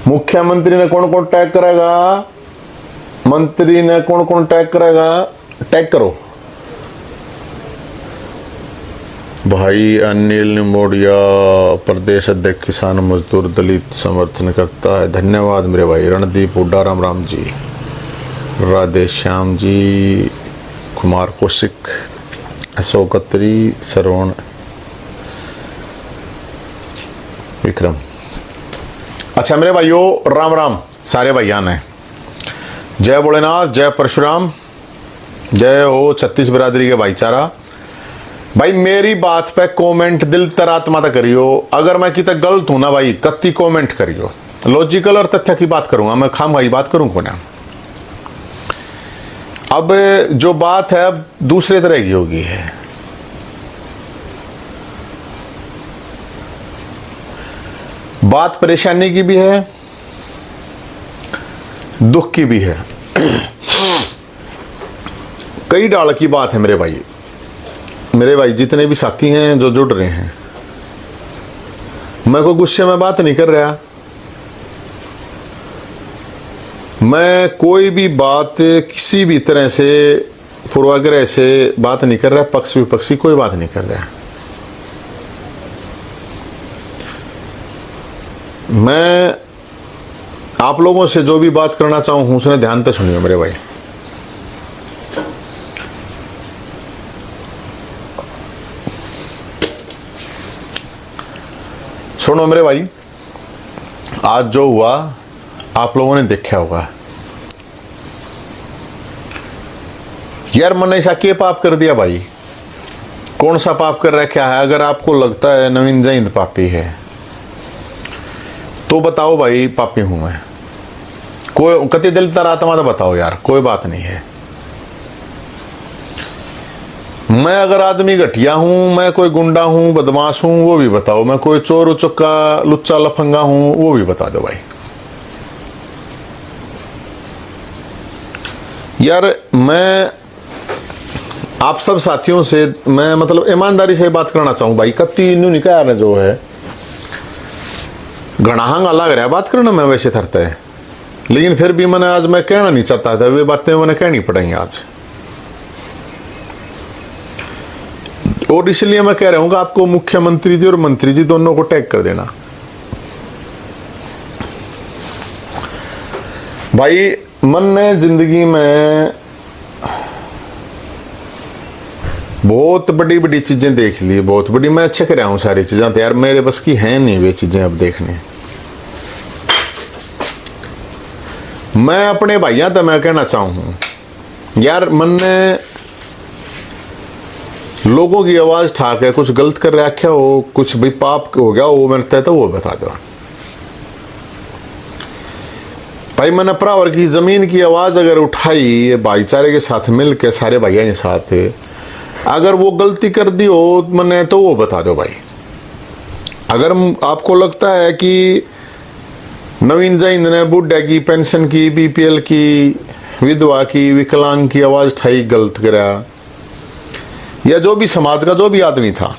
मुख्यमंत्री ने कौन कौन टैग करेगा, मंत्री ने कौन कौन टैग करेगा, टैग करो भाई। अनिल निमोडिया प्रदेश अध्यक्ष किसान मजदूर दलित समर्थन करता है, धन्यवाद मेरे भाई। रणदीप हुड्डा राम राम जी, राधे श्याम जी, कुमार कौशिक, अशोक अत्री, श्रवण, विक्रम। अच्छा मेरे भाइयों राम राम सारे भैया ने, जय भोलेनाथ, जय परशुराम, जय हो छत्तीस बिरादरी के भाईचारा। भाई मेरी बात पे कमेंट दिल तरात्मा तक करियो, अगर मैं कितना गलत हूं ना भाई कत्ती कमेंट करियो। लॉजिकल और तथ्य की बात करूंगा मैं, खाम भाई बात करूं कोना। अब जो बात है अब दूसरे तरह की होगी है, बात परेशानी की भी है, दुख की भी है, कई डाल की बात है मेरे भाई। मेरे भाई जितने भी साथी हैं जो जुड़ रहे हैं, मैं कोई गुस्से में बात नहीं कर रहा, मैं कोई भी बात किसी भी तरह से पूर्वाग्रह से बात नहीं कर रहा, पक्ष विपक्षी कोई बात नहीं कर रहा। मैं आप लोगों से जो भी बात करना चाहूं हूं उसने ध्यान से सुनिए मेरे भाई। सुनो मेरे भाई, आज जो हुआ आप लोगों ने देखा होगा यार, मैंने ऐसा क्या पाप कर दिया भाई, कौन सा पाप कर रखा है? अगर आपको लगता है नवीन जैन पापी है तो बताओ भाई पापी हूं मैं, कोई कति दिल तरात्मा तो बताओ यार, कोई बात नहीं है। मैं अगर आदमी घटिया हूं, मैं कोई गुंडा हूं, बदमाश हूं, वो भी बताओ। मैं कोई चोर उचक्का लुच्चा लफंगा हूं, वो भी बता दो भाई। यार मैं आप सब साथियों से मैं मतलब ईमानदारी से बात करना चाहूं भाई, कत्ती न्यू निकाय ने जो है घनाहंग अलग रहा बात करना मैं वैसे थरता है, लेकिन फिर भी मैंने आज मैं कहना नहीं चाहता था, वे बातें मैंने कहनी पड़ेंगी आज। और इसलिए मैं कह रहा हूं कि आपको मुख्यमंत्री जी और मंत्री जी दोनों को टैग कर देना भाई। मन ने जिंदगी में बहुत बड़ी बड़ी चीजें देख ली, बहुत बड़ी, मैं अच्छा कर रहा हूं सारी चीजें तो यार मेरे बस की है नहीं वे चीजें अब देखने। मैं अपने भाइयों तो मैं कहना चाहूं यार, मन ने लोगों की आवाज ठाक है, कुछ गलत कर रखा हो, कुछ भी पाप हो गया वो मिलता है तो वो बता दो भाई। मैंने प्रावर की जमीन की आवाज अगर उठाई भाईचारे के साथ मिलकर सारे भैया के साथ, अगर वो गलती कर दी हो मैंने तो वो बता दो भाई। अगर आपको लगता है कि नवीन जैन ने बुढ़ा की पेंशन की, बीपीएल की, विधवा की, विकलांग की आवाज उठाई गलत करा, या जो भी समाज का जो भी आदमी था,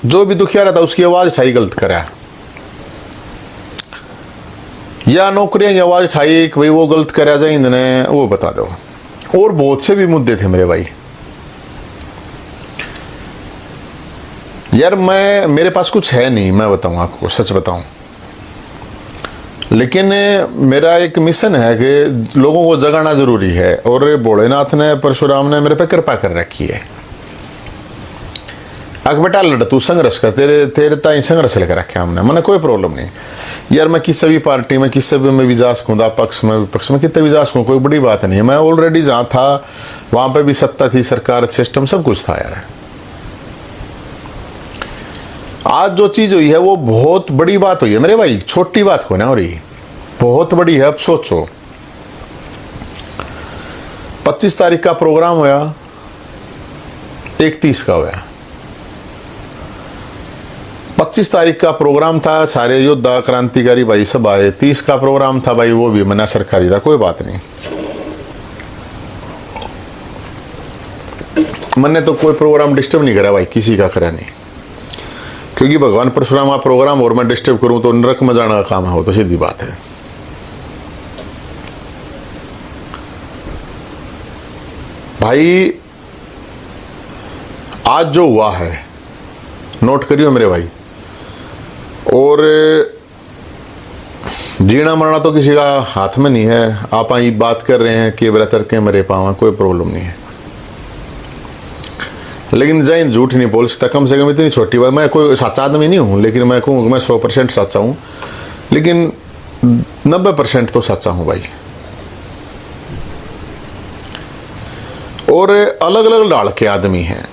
जो भी दुखिया रहता उसकी आवाज उठाई गलत करा, या नौकरियां की आवाज उठाई कि भाई वो गलत करा जाए ने, वो बता दो। और बहुत से भी मुद्दे थे मेरे भाई। यार मैं मेरे पास कुछ है नहीं, मैं बताऊं आपको सच बताऊं, लेकिन मेरा एक मिशन है कि लोगों को जगाना जरूरी है। और भोलेनाथ ने परशुराम ने मेरे पे कृपा कर रखी है। अक बेटा लड़ तू संघर्ष कर, तेरे ताई संघर्ष लेकर रखे हमने, मैंने कोई प्रॉब्लम नहीं यार। मैं किसी भी पार्टी में किसी भी में भी जा सकूँ, पक्ष में विपक्ष में कितने भी जा सकूँ, कोई बड़ी बात नहीं है। मैं ऑलरेडी जहाँ था वहां पे भी सत्ता थी, सरकार, सिस्टम सब कुछ था यार। आज जो चीज हुई है वो बहुत बड़ी बात हुई है मेरे भाई, छोटी बात को ना हो रही, बहुत बड़ी है। अब सोचो 25 तारीख का प्रोग्राम हुआ, 31 का हुआ। 25 तारीख का प्रोग्राम था, सारे योद्धा क्रांतिकारी भाई सब आए। 30 का प्रोग्राम था भाई, वो भी मना सरकारी था, कोई बात नहीं। मैंने तो कोई प्रोग्राम डिस्टर्ब नहीं करा भाई, किसी का करा नहीं, क्योंकि भगवान परशुराम का प्रोग्राम और मैं डिस्टर्ब करूं तो नरक में जाने का काम है, वो तो सीधी बात है। भाई आज जो हुआ है नोट करियो मेरे भाई, और जीना मरना तो किसी का हाथ में नहीं है। आप ये बात कर रहे हैं कि बरतर के मरे पावा, कोई प्रॉब्लम नहीं है, लेकिन जैन झूठ नहीं बोल सकता। कम से कम इतनी छोटी बात, मैं कोई सच्चा आदमी नहीं हूँ, लेकिन मैं कहूँ मैं 100% सच्चा हूँ, लेकिन 90% तो सच्चा हूँ भाई। और अलग अलग डाल के आदमी हैं,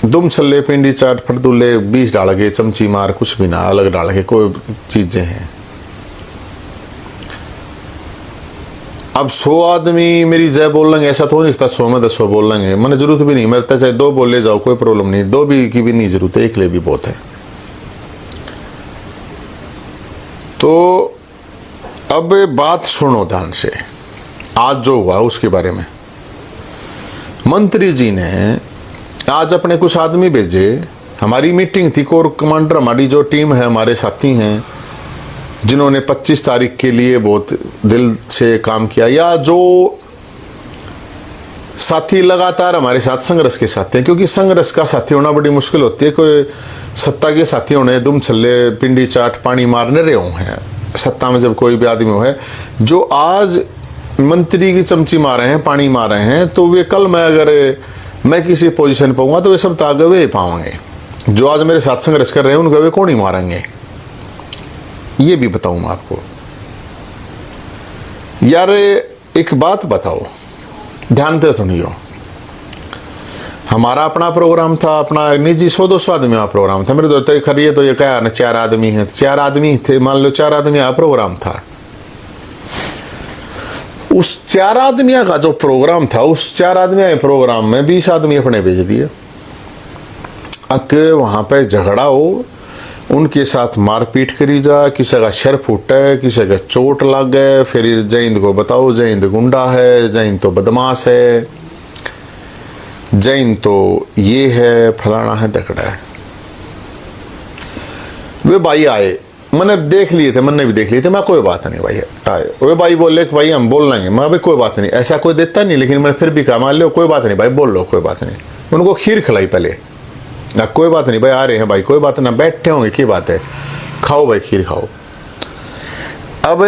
दुम छल्ले पिंडी चाट फटदुल्ले 20 डाल के चमची मार कुछ भी ना, अलग डाल के कोई चीजें हैं। अब 100 आदमी मेरी जय बोल लेंगे ऐसा तो नहीं था, 100 में 10 बोल लेंगे, मैंने जरूरत भी नहीं, मेरे चाहे 2 बोल ले जाओ कोई प्रॉब्लम नहीं, 2 भी की भी नहीं जरूरत है, 1 ले भी बहुत है। तो अब बात सुनो ध्यान से, आज जो हुआ उसके बारे में। मंत्री जी ने आज अपने कुछ आदमी भेजे, हमारी मीटिंग थी, कोर कमांडर हमारी जो टीम है, हमारे साथी हैं जिन्होंने 25 तारीख के लिए बहुत दिल से काम किया, या जो साथी लगातार हमारे साथ संघर्ष के साथ हैं, क्योंकि संघर्ष का साथी होना बड़ी मुश्किल होती है। कोई सत्ता के साथी होने दुम छल्ले पिंडी चाट पानी मारने रहे हैं, सत्ता में जब कोई भी आदमी हो है जो आज मंत्री की चमची मार रहे हैं, पानी मार रहे हैं, तो वे कल मैं किसी पोजीशन पाऊंगा तो वे सब ताकत वे पाएंगे। जो आज मेरे साथ संघर्ष कर रहे हैं उनको वे कौन ही मारेंगे, ये भी बताऊं मैं आपको। यार एक बात बताओ, ध्यान दे तो नहीं हो, हमारा अपना प्रोग्राम था, अपना निजी 100-200 आदमी का प्रोग्राम था। मेरे दोस्त खरीय तो ये क्या ना 4 आदमी हैं, 4 आदमी थे, मान लो 4 आदमी का प्रोग्राम था। उस 4 आदमी का जो प्रोग्राम था, उस 4 आदमी के प्रोग्राम में 20 आदमी अपने भेज दिए। वहां पे झगड़ा हो, उनके साथ मारपीट करी जा, किसी का सिर फूटे, किसी का चोट लग गए, फिर जैन को बताओ जैन गुंडा है, जैन तो बदमाश है, जैन तो ये है, फलाना है, दकड़ा है। वे भाई आए, मैंने देख लिए थे, मैंने भी देख लिए थे, मैं कोई बात नहीं भाई आए। वे भाई बोले कि भाई हम बोल लेंगे, मैं भाई कोई बात नहीं, ऐसा कोई देता नहीं, लेकिन मैंने फिर भी कहा मान लो कोई बात नहीं भाई, बोल लो कोई बात नहीं। उनको खीर खिलाई पहले ना, कोई बात नहीं भाई आ रहे हैं भाई, कोई बात ना, बैठे होंगे की बात है, खाओ भाई खीर खाओ। अब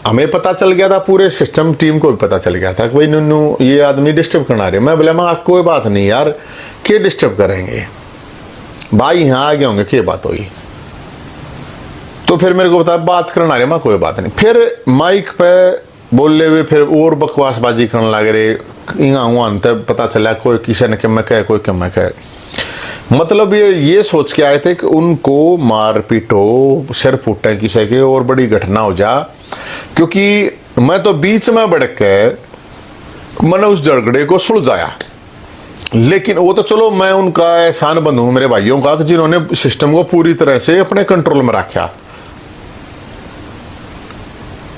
हमें पता चल गया था, पूरे सिस्टम टीम को भी पता चल गया था कि भाई नुन्नू ये आदमी डिस्टर्ब करना रहे। मैं बोला मैं कोई बात नहीं यार, क्या डिस्टर्ब करेंगे भाई, यहाँ आ गए होंगे, क्या बात होगी। तो फिर मेरे को बता बात करना रहे, मैं कोई बात नहीं। फिर माइक पे बोलने हुए फिर और बकवासबाजी करने लगे रहे, हुआ पता चला कोई किसी ने क्या कहे, कोई क्या कहे। मतलब ये सोच के आए थे कि उनको मार पीटो, सिर फूटे किसी के और बड़ी घटना हो जा, क्योंकि मैं तो बीच में बढ़ के मैंने उस झगड़े को सुलझाया। लेकिन वो तो चलो मैं उनका एहसान बंद हूं मेरे भाइयों का, जिन्होंने सिस्टम को पूरी तरह से अपने कंट्रोल में रखा,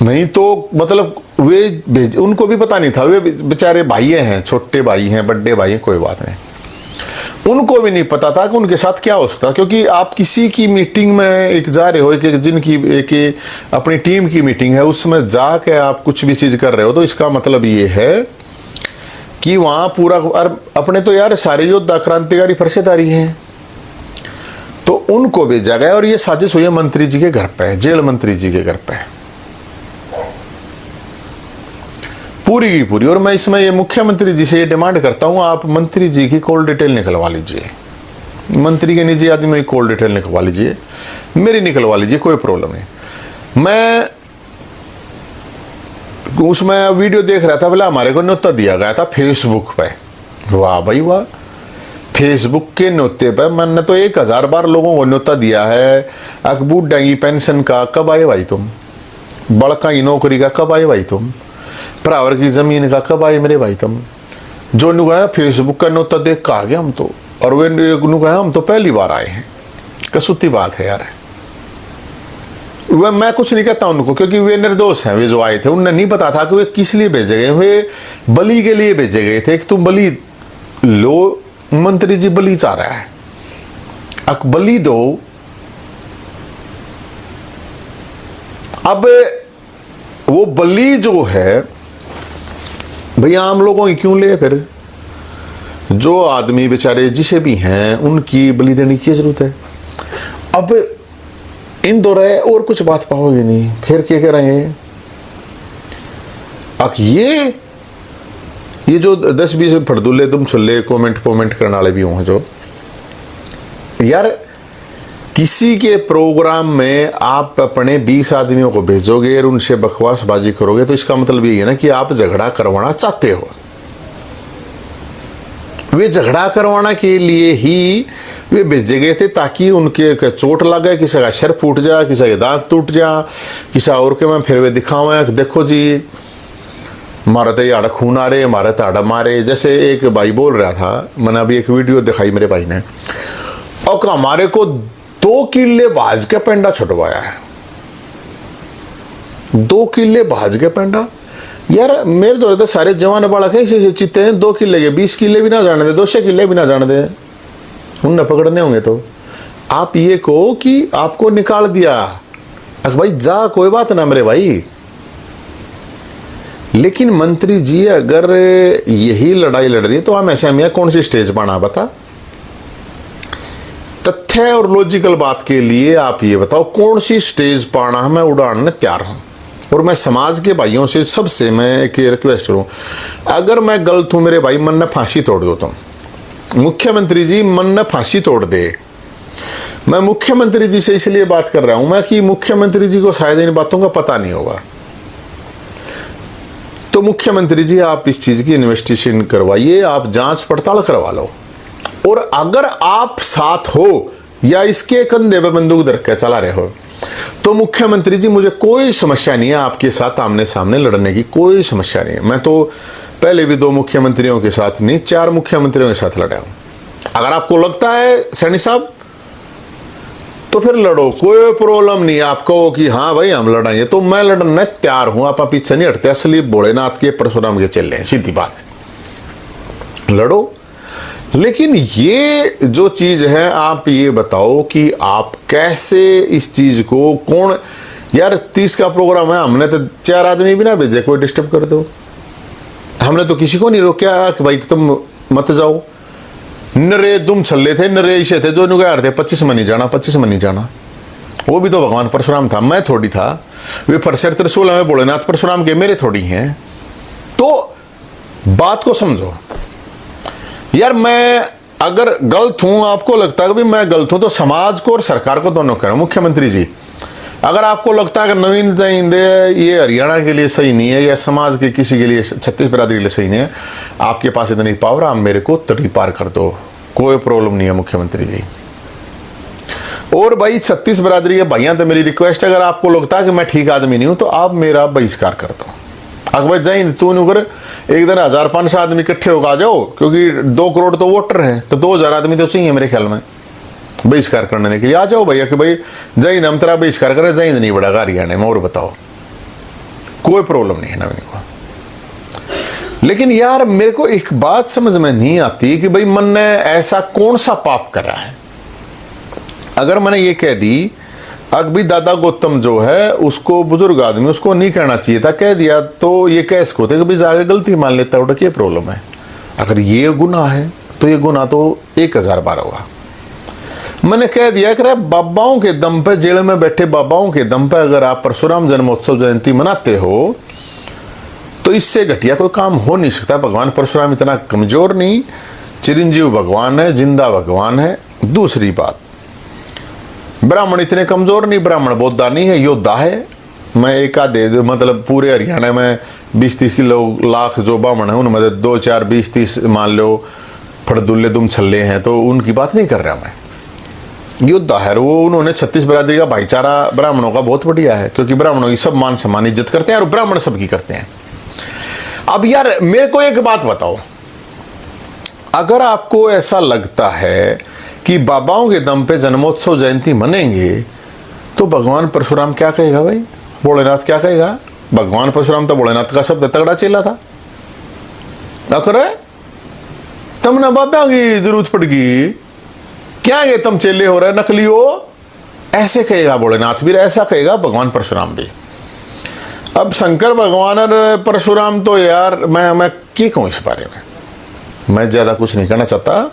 नहीं तो मतलब वे उनको भी पता नहीं था, वे बेचारे भाई हैं, छोटे भाई हैं, बड़े भाई हैं, कोई बात नहीं, उनको भी नहीं पता था कि उनके साथ क्या हो सकता। क्योंकि आप किसी की मीटिंग में एक जा रहे हो, एक जिनकी एक अपनी टीम की मीटिंग है, उसमें जाके आप कुछ भी चीज कर रहे हो, तो इसका मतलब ये है कि वहां पूरा अपने तो यार सारे योद्धा क्रांतिकारी फरसेदारी हैं, तो उनको भेजा गया। और ये साजिश हुई है मंत्री जी के घर पे, जेल मंत्री जी के घर पे पूरी की पूरी। और मैं इसमें ये मुख्यमंत्री जी से ये डिमांड करता हूं, आप मंत्री जी की कॉल डिटेल निकलवा लीजिए, मंत्री के निजी आदमी की कॉल डिटेल निकलवा लीजिए, मेरी निकलवा लीजिए, कोई प्रॉब्लम नहीं। मैं उसमें वीडियो देख रहा था, बोला हमारे को न्योता दिया गया था फेसबुक पे। वाह भाई वाह, फेसबुक के न्योते पे मैंने तो 1000 बार लोगों को न्योता दिया है। अकबूर डांगी पेंशन का कब आए भाई तुम, बड़का की नौकरी का कब आए भाई तुम, प्रावर की जमीन का कब आए मेरे भाई तुम। जो नुका फेसबुक का न्योता देख के आ गया हम तो, और वे नुका हम तो पहली बार आए हैं। कसूती बात है यार, वह मैं कुछ नहीं कहता उनको, क्योंकि वे निर्दोष हैं। वे जो आए थे उन्हें नहीं पता था कि वे किस लिए भेजे गए, वे बलि के लिए भेजे गए थे कि तुम बलि लो, मंत्री जी बलि चाह रहा है, अक बलि दो। अब वो बलि जो है भैया आम लोगों की क्यों ले, फिर जो आदमी बेचारे जिसे भी हैं उनकी बलि देने की जरूरत है। अब इन दो रहे और कुछ बात पाओगे नहीं, फिर क्या करेंगे? अब ये जो 10-20 फड़दुल्ले तुम छुल्ले कमेंट करने वाले भी हों, जो यार किसी के प्रोग्राम में आप अपने 20 आदमियों को भेजोगे और उनसे बकवासबाजी करोगे तो इसका मतलब ये है ना कि आप झगड़ा करवाना चाहते हो। वे झगड़ा करवाना के लिए ही वे भेजे गए थे ताकि उनके चोट लगे, किसी का सिर फूट जा, किसी के दांत टूट जा, किसी और के में फिर वे दिखावा देखो जी मारा तो यार खून आ रहे, मारा तो आड़ा मारे। जैसे एक भाई बोल रहा था, मैंने अभी एक वीडियो दिखाई मेरे भाई ने, और हमारे को 2 किले भाज के पेंडा छुटवाया है। 2 किले भाज के पेंडा यार, मेरे दौरे तो सारे जवान बालक हैं इसे चित्ते हैं। 2 किले के 20 किले भी ना जाने दे, 200 किले भी ना जाने दे, उन पकड़ने होंगे। तो आप ये कहो कि आपको निकाल दिया, अगर भाई जा कोई बात ना मेरे भाई, लेकिन मंत्री जी अगर यही लड़ाई लड़ रही है तो हम ऐसे में कौन सी स्टेज बना? बता, तथ्य और लॉजिकल बात के लिए आप ये बताओ कौन सी स्टेज पाना मैं उड़ाने तैयार हूं। और मैं समाज के भाइयों से सबसे मैं एक रिक्वेस्ट करूं, अगर मैं गलत हूं मेरे भाई, मन ने फांसी तोड़ दो। तुम मुख्यमंत्री जी मन ने फांसी तोड़ दे। मैं मुख्यमंत्री जी से इसलिए बात कर रहा हूं मैं कि मुख्यमंत्री जी को शायद इन बातों का पता नहीं होगा। तो मुख्यमंत्री जी आप इस चीज की इन्वेस्टिगेशन करवाइए, आप जांच पड़ताल करवा लो। और अगर आप साथ हो या इसके कंधे पे बंदूक धर के चला रहे हो तो मुख्यमंत्री जी मुझे कोई समस्या नहीं है आपके साथ आमने सामने लड़ने की, कोई समस्या नहीं है। मैं तो पहले भी 2 मुख्यमंत्रियों के साथ नहीं 4 मुख्यमंत्रियों के साथ लड़ा हूं। अगर आपको लगता है सैनी साहब तो फिर लड़ो, कोई प्रॉब्लम नहीं। आपको कि हाँ भाई हम लड़ाएंगे तो मैं लड़ने तैयार हूं, आप पीछे नहीं हटते। असली भोलेनाथ के परशुराम के चल रहे हैं, सीधी बात है, लड़ो। लेकिन ये जो चीज है आप ये बताओ कि आप कैसे इस चीज को कौन यार 30 का प्रोग्राम है, हमने तो 4 आदमी भी ना भेजे कोई डिस्टर्ब कर दो। हमने तो किसी को नहीं रोका कि भाई तुम मत जाओ। नरे दुम छल्ले थे, नरे ऐसे थे जो नुगार थे 25 में नहीं जाना, 25 में नहीं जाना। वो भी तो भगवान परशुराम था, मैं थोड़ी था। वे फरसर त्रिशूल में भोलेनाथ परशुराम के मेरे थोड़ी हैं। तो बात को समझो यार। मैं अगर गलत हूं, आपको लगता है कि मैं गलत हूं, तो समाज को और सरकार को दोनों कह रहा हूं। मुख्यमंत्री जी अगर आपको लगता है कि नवीन जयंदे ये हरियाणा के लिए सही नहीं है या समाज के किसी के लिए, 36 बिरादरी के लिए सही नहीं है, आपके पास इतनी पावर, आप मेरे को तड़ी पार कर दो, कोई प्रॉब्लम नहीं है मुख्यमंत्री जी। और भाई 36 बिरादरी के भाइयों तो मेरी रिक्वेस्ट है, अगर आपको लगता है कि मैं ठीक आदमी नहीं हूं तो आप मेरा बहिष्कार कर दो। अकबर जयंत तू नहीं कर, एक दिन 1500 आदमी इकट्ठे होकर आ जाओ, क्योंकि 2 करोड़ तो वोटर हैं, तो 2000 आदमी तो चाहिए मेरे ख्याल में बहिष्कार करने के लिए। आ जाओ भैया कि भाई जयंत हम तेरा बहिष्कार करें, जयंत नहीं बढ़ेगा हरियाणा में, और बताओ कोई प्रॉब्लम नहीं है नवीन को। लेकिन यार मेरे को एक बात समझ में नहीं आती कि भाई मन ने ऐसा कौन सा पाप करा है। अगर मैंने ये कह दी अकबी दादा गौतम जो है उसको बुजुर्ग आदमी, उसको नहीं कहना चाहिए था, कह दिया तो ये कैसे होते कि भाई जाके गलती मान लेता है, क्या प्रॉब्लम है। अगर ये गुनाह है तो ये गुनाह तो 1000 बार होगा। मैंने कह दिया कि बाबाओं के दम पे, जेल में बैठे बाबाओं के दम पे अगर आप परशुराम जन्मोत्सव जयंती मनाते हो तो इससे घटिया कोई काम हो नहीं सकता। भगवान परशुराम इतना कमजोर नहीं, चिरंजीव भगवान है, जिंदा भगवान है। दूसरी बात, ब्राह्मण इतने कमजोर नहीं, ब्राह्मण बोधा नहीं है, योद्धा है। मैं एक आधे मतलब पूरे हरियाणा में 20-30 किलो लाख जो ब्राह्मण है उनमें 2, 4, 20, 30 मान लो फड़दुल्ले दुम छल्ले हैं, तो उनकी बात नहीं कर रहा मैं। योद्धा है वो, उन्होंने 36 बिरादरी का भाईचारा ब्राह्मणों का बहुत बढ़िया है, क्योंकि ब्राह्मणों की सब मान सम्मान इज्जत करते हैं और ब्राह्मण सबकी करते हैं। अब यार मेरे को एक बात बताओ, अगर आपको ऐसा लगता है कि बाबाओं के दम पे जन्मोत्सव जयंती मनेंगे तो भगवान परशुराम क्या कहेगा भाई, भोलेनाथ क्या कहेगा। भगवान परशुराम तो भोलेनाथ का शब्द तगड़ा चेला था। अरे तुमने बाबा की जरूरत पड़गी क्या, ये तुम चेले हो रहे नकली हो, ऐसे कहेगा भोलेनाथ भी, ऐसा कहेगा भगवान परशुराम भी। अब शंकर भगवान और परशुराम तो यार मैं क्या कहूं इस बारे में। मैं ज़्यादा कुछ नहीं कहना चाहता,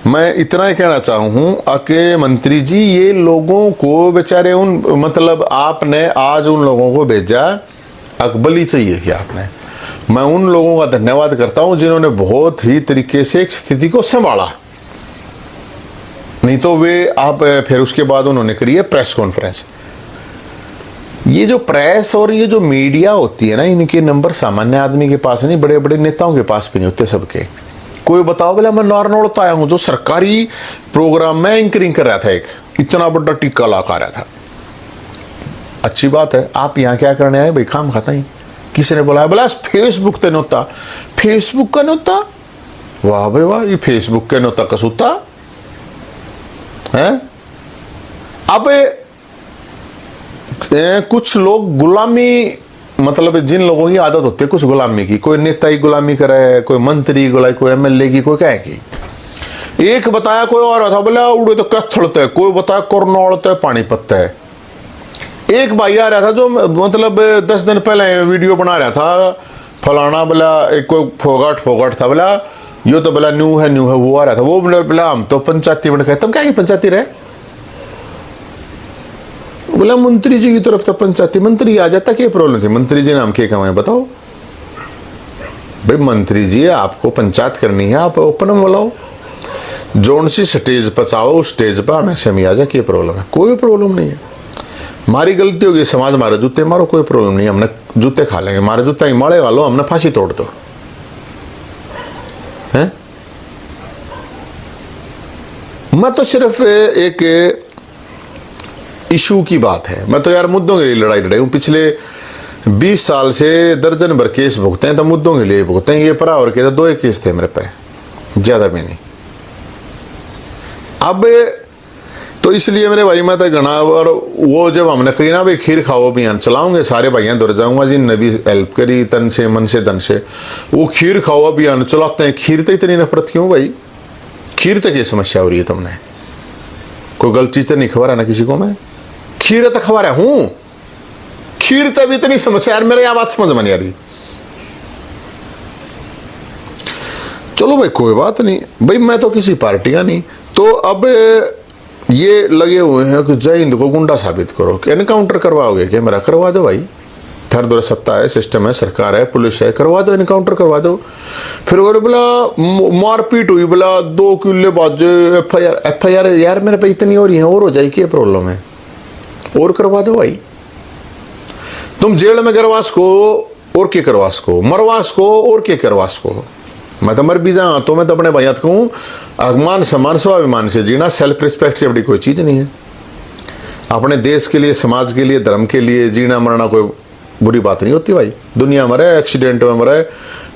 मैं इतना ही कहना चाहूँ कि मंत्री जी ये लोगों को बेचारे उन मतलब आपने आज उन लोगों को भेजा, अकबली चाहिए कि आपने, मैं उन लोगों का धन्यवाद करता हूँ जिन्होंने बहुत ही तरीके से एक स्थिति को संभाला। नहीं तो वे आप फिर उसके बाद उन्होंने करी है प्रेस कॉन्फ्रेंस। ये जो प्रेस और ये जो मीडिया होती है ना, इनके नंबर सामान्य आदमी के पास नहीं, बड़े बड़े नेताओं के पास भी नहीं होते सबके। कोई बताओ बोला मैं नारनौल आया हूं जो सरकारी प्रोग्राम में एंकरिंग कर रहा था, एक इतना बड़ा टीका लगा रहा था। अच्छी बात है, आप यहाँ क्या करने आए भाई, काम खाता ही। किसी ने बोला बोला फेसबुक ते नोता, फेसबुक का नोता, वाह भाई वाह, ये फेसबुक के नोता कसूता है। अब कुछ लोग गुलामी, मतलब जिन लोगों की आदत होती है कुछ गुलामी की, कोई नेता ही गुलामी करे, कोई मंत्री गुलाई, कोई एमएलए की, कोई क्या की। एक बताया कोई और था, बोला उड़े तो कत्थड़ते, कोई बताया कोरनौलते पानीपत है। एक भाई आ रहा था जो मतलब 10 दिन पहले वीडियो बना रहा था, फलाना बोला एक कोई फोगाट था, बोला यो तो बोला न्यू है वो आ रहा था, वो बोला हम तो पंचायती बन गए। तुम क्या पंचायती रहे, बोला मंत्री जी की तरफ से पंचायती, मंत्री आ जाता, क्या प्रॉब्लम थी, मंत्री जी नाम क्या कमाए बताओ भाई। मंत्री जी आपको पंचायत करनी है, आप ओपन में बोलाओ, जोन सी स्टेज पर चाहो उस स्टेज पर हमें से आ जाए, क्या प्रॉब्लम है, कोई प्रॉब्लम नहीं है। हमारी गलती होगी, समाज मारे जूते मारो, कोई प्रॉब्लम नहीं, हमने जूते खा लेंगे, हमारे जूता ही मारे वालो, हमने फांसी तोड़ दो है। मैं तो सिर्फ एक इशू की बात है, मैं तो यार मुद्दों के लिए लड़ाई हूँ। पिछले 20 साल से दर्जन भर केस भुगते हैं, तो मुद्दों के लिए भुगते हैं। ये परा और के 2 केस थे मेरे पे, ज्यादा भी नहीं। अब तो इसलिए मेरे भाई मैं तो गणा, और वो जब हमने कही ना भाई खीर खाओ अभियान चलाऊंगे, सारे भाइयों दौड़ जाऊंगा जिनने भी हेल्प करी तन से मन से धन से, वो खीर खाओ अभियान चलाते हैं। खीर तो इतनी नफरत क्यों भाई, खीर तक ये समस्या हो रही है तुमने, कोई गलत चीज तो नहीं खबर है ना किसी को, मैं खीर तो खबर है हूं, खीर तब इतनी समस्या यार, मेरे यह बात समझ में नहीं आ रही। चलो भाई कोई बात नहीं भाई, मैं तो किसी पार्टी का नहीं। तो अब ये लगे हुए हैं कि जय हिंद को गुंडा साबित करो, कि एनकाउंटर करवाओगे क्या मेरा, करवा दो भाई, थर दो सत्ता है, सिस्टम है, सरकार है, पुलिस है, करवा दो, एनकाउंटर करवा दो। फिर वो बोला मारपीट हुई, बोला 2 किले बाजे, एफआईआर यार मेरे पे इतनी हो रही है, और हो जाए, क्या प्रॉब्लम है, और करवा दो भाई। तुम जेल में करवास को और के करवास को, मरवास को और के करवास को। मैं तो मर भी जाऊं तो मैं तो अपने भैया कहूँ अभिमान सम्मान स्वाभिमान से जीना, सेल्फ रिस्पेक्ट से बड़ी कोई चीज नहीं है। अपने देश के लिए, समाज के लिए, धर्म के लिए जीना मरना कोई बुरी बात नहीं होती भाई। दुनिया मरे, एक्सीडेंट में मरे,